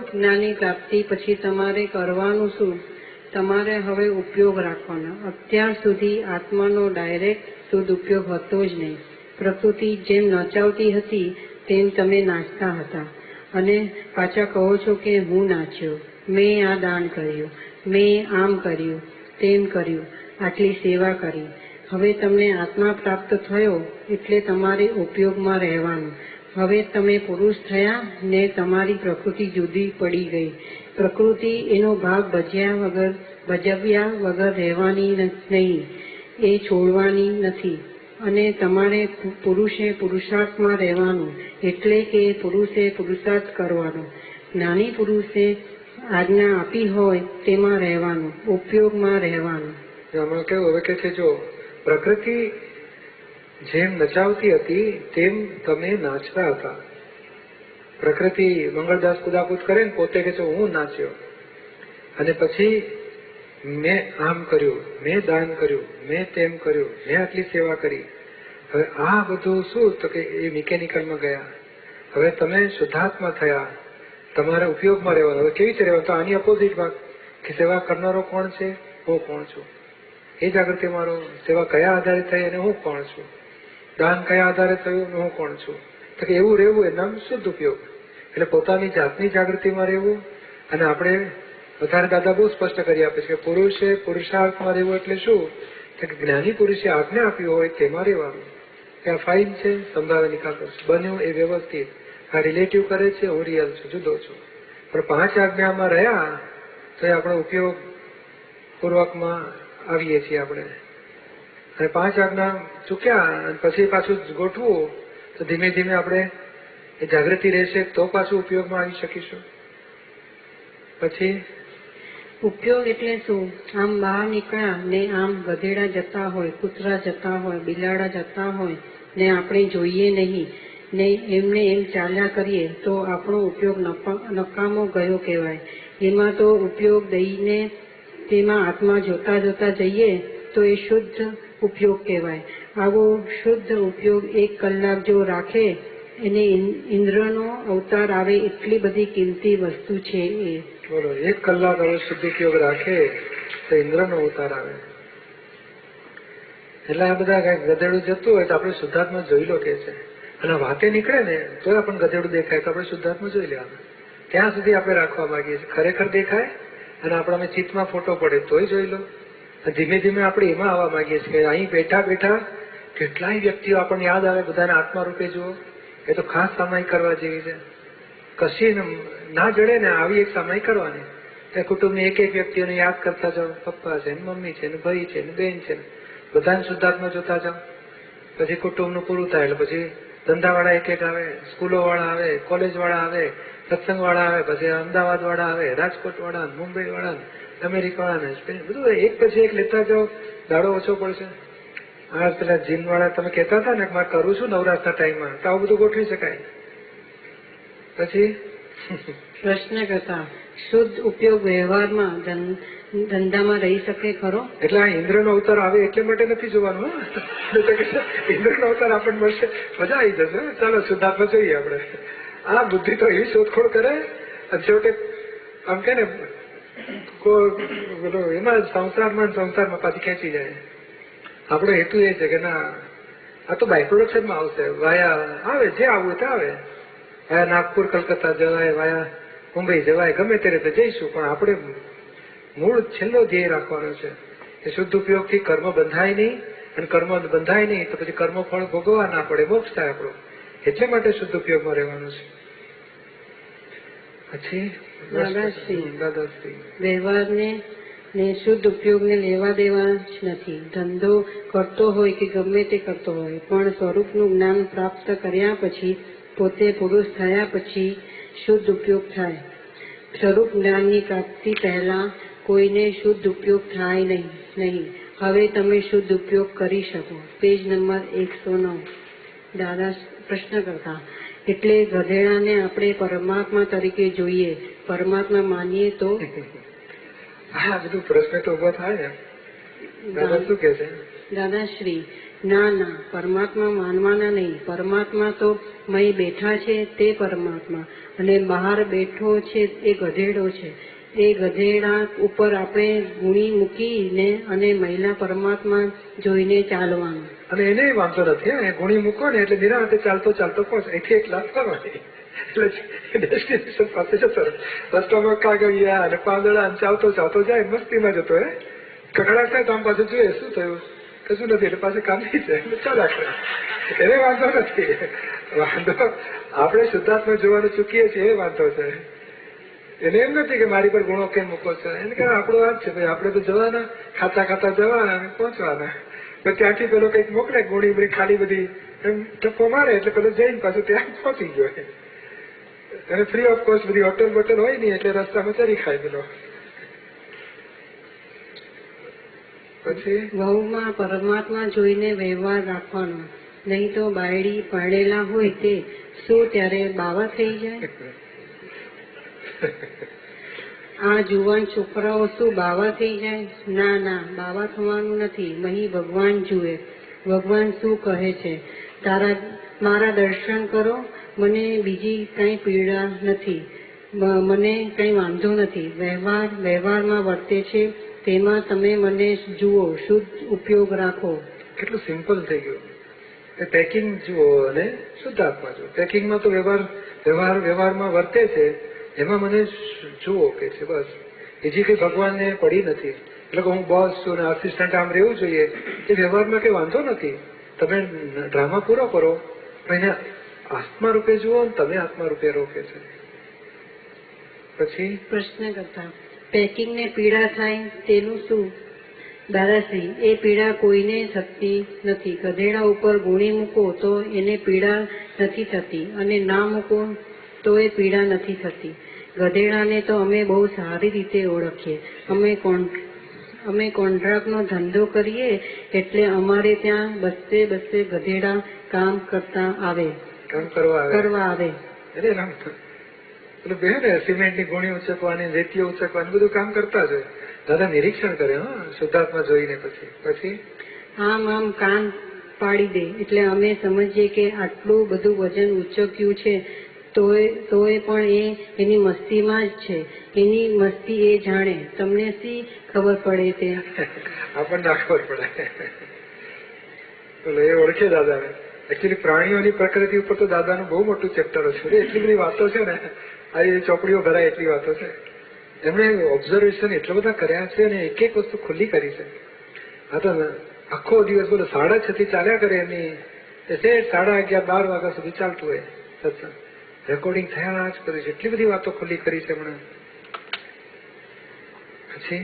જ્ઞાનની પ્રાપ્તિ પછી તમારે કરવાનું શું? તમારે હવે ઉપયોગ રાખવાનો. અત્યાર સુધી આત્માનો ડાયરેક્ટ સદુપયોગ હતો જ નહીં. પ્રકૃતિ જેમ નચાવતી હતી તેમ તમે નાચતા હતા અને પાછા કહો છો કે હું નાચ્યો, મેં આ દાન કર્યું, મેં આમ કર્યું, તેમ કર્યું, આટલી સેવા કરી. હવે તમને આત્મા પ્રાપ્ત થયો એટલે તમારે ઉપયોગમાં રહેવાનું. હવે તમે પુરુષ થયા ને તમારી પ્રકૃતિ જુદી પડી ગઈ. પ્રકૃતિ એનો ભાગ ભજવ્યા વગર રહેવાની નહીં, એ છોડવાની નથી. અને તમારે પુરુષે પુરુષાર્થમાં રહેવાનું, એટલે કે પુરુષે પુરુષાર્થ કરવાનો. જ્ઞાની પુરુષે આજ્ઞા આપી હોય તેમાં રહેવાનું, ઉપયોગમાં રહેવાનું. આમાં કેવું હવે કે છે, જો પ્રકૃતિ જેમ નચાવતી હતી તેમ તમે નાચતા હતા. પ્રકૃતિ મંગળદાસ કુદાકુદ કરે ને પોતે કે હું નાચ્યો અને પછી મેં આમ કર્યું, મેં દાન કર્યું, મેં તેમ કર્યું, મેં આટલી સેવા કરી. હવે આ બધું શું તો કે એ મિકેનિકલમાં ગયા. હવે તમે શુદ્ધાત્મા થયા, તમારે ઉપયોગમાં રહેવાનું. હવે કેવી રીતે રહેવાનું? તો આની અપોઝિટમાં કે સેવા કરનારો કોણ છે, હું કોણ છું, એ જાગૃતિ મારો. સેવા કયા આધારે થઈ અને હું કોણ છું, દાન કયા આધારે થયું અને હું કોણ છું. તો કે એવું રહેવું એ નામ શુદ્ધ ઉપયોગ. એટલે પોતાની જાતની જાગૃતિમાં રહેવું. અને આપણે વધારે દાદા બહુ સ્પષ્ટ કરી આપે છે કે પુરુષે પુરુષાર્થમાં રહેવું એટલે શું? કે જ્ઞાની પુરુષે આજ્ઞા આપી હોય તેમાં રહેવાનું. ત્યાં ફાઇન છે, સંભાવે નિકાલ કરશે, બન્યું એ વ્યવસ્થિત. આ રિલેટિવ કરે છે, હું રિયલ છું, જુદો છું. પણ 5 આજ્ઞામાં રહ્યા તો એ આપણો ઉપયોગ પૂર્વકમાં આવીએ છીએ આપણે. અને 5 આજ્ઞા ચૂક્યા અને પછી પાછું ગોઠવું તો ધીમે ધીમે આપણે એ જાગૃતિ રહેશે તો પાછું ઉપયોગમાં આવી શકીશું. પછી ઉપયોગ એટલે શું? આમ બહાર નીકળ્યા ને આમ ગધેડા જતા હોય, કૂતરા જતા હોય, બિલાડા જતા હોય ને આપણે જોઈએ નહીં ને એમને એમ ચાલ્યા કરીએ તો આપણો ઉપયોગ નકામો ગયો કહેવાય. એમાં તો ઉપયોગ દઈને તેમાં આત્મા જોતા જોતા જઈએ તો એ શુદ્ધ ઉપયોગ કહેવાય. આવો શુદ્ધ ઉપયોગ 1 કલાક જો રાખે એને ઇન્દ્રનો અવતાર આવે એટલી બધી કિંમતી વસ્તુ છે એ. બોલો, 1 કલાક હવે શુદ્ધ ઉપયોગ રાખે તો ઇન્દ્રનો અવતાર આવે. એટલે આ બધા કઈક ગધેડું જતું હોય તો આપણે શુદ્ધાત્મા જોઈ લો કે છે. અને વાતે નીકળે ને તો આપણને ગધેડું દેખાય તો આપણે શુદ્ધાત્મા જોઈ લેવાનું. ત્યાં સુધી આપણે રાખવા માંગીએ છીએ. ખરેખર દેખાય અને આપણા ચિત્તમાં ફોટો પડે તોય જોઈ લો. ધીમે ધીમે આપણે એમાં આવવા માંગીએ છીએ કે અહીં બેઠા બેઠા કેટલાય વ્યક્તિઓ આપણને યાદ આવે, બધાને આત્મા રૂપે જુઓ. એ તો ખાસ સામાયિક કરવા જેવી છે. કશી ના જડે ને આવી એક સામાયિક કરવાની. તે કુટુંબની એક વ્યક્તિઓને યાદ કરતા જાઓ. પપ્પા છે, મમ્મી છે, ભાઈ છે, બેન છે, બધાને શુદ્ધાત્મા જોતા જાઓ. પછી કુટુંબનું પૂરું થાય એટલે પછી ધંધાવાળા એક આવે, સ્કૂલો વાળા આવે, કોલેજ વાળા આવે, સત્સંગ વાળા આવે, પછી અમદાવાદ વાળા આવે, રાજકોટ વાળા, મુંબઈ વાળા, અમેરિકા વાળા, બધું એક પછી એક લેતા જાઓ. દાડો ઓછો પડશે. આ પેલા જીમ વાળા તમે કહેતા હતા ને મારે કરું છું નવરાત્રના ટાઈમમાં, તો આવું બધું ગોઠવી શકાય. પછી પ્રશ્ન કરતા શુદ્ધ ઉપયોગ વ્યવહારમાં ધંધામાં રહી શકે ખરો? એટલે આ ઇન્દ્રનો અવતાર આવે એટલે માટે નથી જોવાનું. ઇન્દ્રનો અવતાર આપણને મળશે, મજા આવી જશે. ચાલો શુદ્ધાત્મા જોઈએ આપણે. આ બુદ્ધિ તો એવી શોધખોળ કરે અને છેવટે આમ કે ને એમાં સંસારમાં પાછી ખેંચી જાય. આપણો હેતુ એ છે કે ના આ તો બાય પ્રોડક્શનમાં આવશે. વાયા આવે, જે આવવું તે આવે. વાયા નાગપુર, કલકત્તા જવાય, વાયા મુંબઈ જવાય, ગમે તે રીતે જઈશું. પણ આપણે મૂળ છેલ્લો ધ્યેય રાખવાનો છે કે શુદ્ધ ઉપયોગથી કર્મ બંધાય નહીં, અને કર્મ બંધાય નહીં તો પછી કર્મ ફળ ભોગવવા ના પડે, મોક્ષ થાય આપણો. એટલે માટે શુદ્ધ ઉપયોગમાં રહેવાનું છે. પછી દાદાશ્રી વ્યવહારને ને શુદ્ધ ઉપયોગને લેવા દેવા જ નથી. ધંધો કરતો હોય કે ગમે તે કરતો હોય, પણ સ્વરૂપનું જ્ઞાન પ્રાપ્ત કર્યા પછી, પોતે પુરુષ થયા પછી શુદ્ધ ઉપયોગ થાય. સ્વરૂપ જ્ઞાનની પ્રાપ્તિ પહેલા કોઈને શુદ્ધ ઉપયોગ થાય નહીં. હવે તમે શુદ્ધ ઉપયોગ કરી શકો. Page number 109. દાદા પ્રશ્ન કરતા એટલે ગધેડાને આપણે પરમાત્મા તરીકે જોઈએ, પરમાત્મા માનીએ તો? હા, બધું પ્રશ્ન તો ઉભો થાય ને. દાદા શું કે છે? દાદાશ્રી, ના ના, પરમાત્મા માનવાના નહીં. પરમાત્મા તો મય બેઠા છે તે પરમાત્મા, અને બહાર બેઠો છે એ ગધેડો છે. એ ગધેડા ઉપર આપણે ગુણી મૂકીને અને મહિલા પરમાત્મા જોઈને ચાલવાનું. અને એને વાંધો નથી, એ ગુણી મૂકો ને એટલે નિરાંતે ચાલતો ચાલતો પહોંચ, અહીંથી એક લાત કરવાની એટલે ડેસ્ટિનેશન પાસે જતો રહે. રસ્તામાં કાગળિયા અને પાંદડા ચાલતો ચાલતો જાય, મસ્તીમાં જતો હે. કકડાટ થાય તો આમ પાછું જોઈએ શું થયું, કશું નથી, એટલે પાછું કામથી જાય ચાલ્યા કરે. એને વાંધો નથી. વાંધો આપણે શુદ્ધાત્મા જોવાનું ચૂકીએ છીએ એ વાંધો છે. એને એમ નથી કે મારી પર ગુણો કેમ મૂકો છો, એને કહે આપણો વાત છે ભાઈ, આપણે તો જવાના, ખાતા ખાતા જવાના અને પહોંચવાના. ત્યાંથી પેલો કંઈક મોકલે ગોળી બળી ખાલી બધી એમ ટપ્પો મારે એટલે પેલો જઈને પાછું ત્યાં પહોંચી ગયો. અને ફ્રી ઓફ કોસ્ટ બધી હોટલ બોટલ હોય નહીં એટલે રસ્તામાં ચરી ખાય પેલો. પછી વહુમાં પરમાત્મા જોઈને વ્યવહાર રાખવાનો, નહીં તો બાયડી પરણેલા હોય તે શું ત્યારે બાવા થઈ જાય? આ જુવાન છોકરાઓ શું બાવા થઈ જાય? ના ના, બાવા થવાનું નથી. મહી ભગવાન જુએ. ભગવાન શું કહે છે? મારા દર્શન કરો, મને બીજી કઈ પીડા નથી, મને કઈ વાંધો નથી. વ્યવહારમાં વર્તે છે તેમાં તમે મને જુઓ, શુદ્ધ ઉપયોગ રાખો. કેટલું સિમ્પલ થઈ ગયું. પેકિંગ જુઓ અને શુદ્ધાત્મા જુઓ. પેકિંગમાં તો વ્યવહારમાં વર્તે છે એમાં મને જુઓ કે છે, બસ. બીજી કઈ ભગવાનને પડી નથી. એટલે કે હું બોસ છું ને આસિસ્ટન્ટ આમ રહેવું જોઈએ, એ વ્યવહારમાં કઈ વાંધો નથી. તમે ડ્રામા પૂરો કરો, એને આત્મા રૂપે જુઓ ને તમે આત્મા રૂપે રોકે છે. પછી પ્રશ્ન કરતા, પેકિંગને પીડા થાય તેનું શું? દાદાશ્રી, એ પીડા કોઈને થતી નથી. ગધેડા ઉપર ગુણી મૂકો તો એને પીડા નથી થતી, અને ના મૂકો તો એ પીડા નથી થતી. ગધેડાને તો અમે બહુ સારી રીતે ઓળખીએ. અમે કોન્ટ્રાક્ટનો ધંધો કરીએ એટલે અમારે ત્યાં બસે ગધેડા કામ કરવા આવે. બેન સિમેન્ટની ગુણી ઉચકવાની, રેતીઓ ઉચકવાની બધું કામ કરતા જ હોય. દાદા નિરીક્ષણ કરે શુદ્ધાત્મા જોઈને. પછી આમ કાન પાડી દે એટલે અમે સમજીએ કે આટલું બધું વજન ઉચક્યું છે તોય પણ એની મસ્તીમાં જ છે. એની મસ્તી એ જાણે, તમને શી ખબર પડે તે? આપણને ના ખબર પડે. એ ઓળખે દાદાને. એકચ્યુઅલી પ્રાણીઓની પ્રકૃતિ ઉપર તો દાદાનું બહુ મોટું ચેપ્ટર છે. એટલી બધી વાતો છે ને, આ ચોપડીઓ ભરાય એટલી વાતો છે. એમણે ઓબ્ઝર્વેશન એટલા બધા કર્યા છે અને એક એક વસ્તુ ખુલ્લી કરી છે. આ તો આખો દિવસ બોલો 6:30 થી ચાલ્યા કરે એમની, 11:30 12 વાગ્યા સુધી ચાલતું હોય સત્સંગ. રેકોર્ડિંગ થયા જ કર્યું છે. એટલી બધી વાતો ખુલ્લી કરી છે એમણે. પછી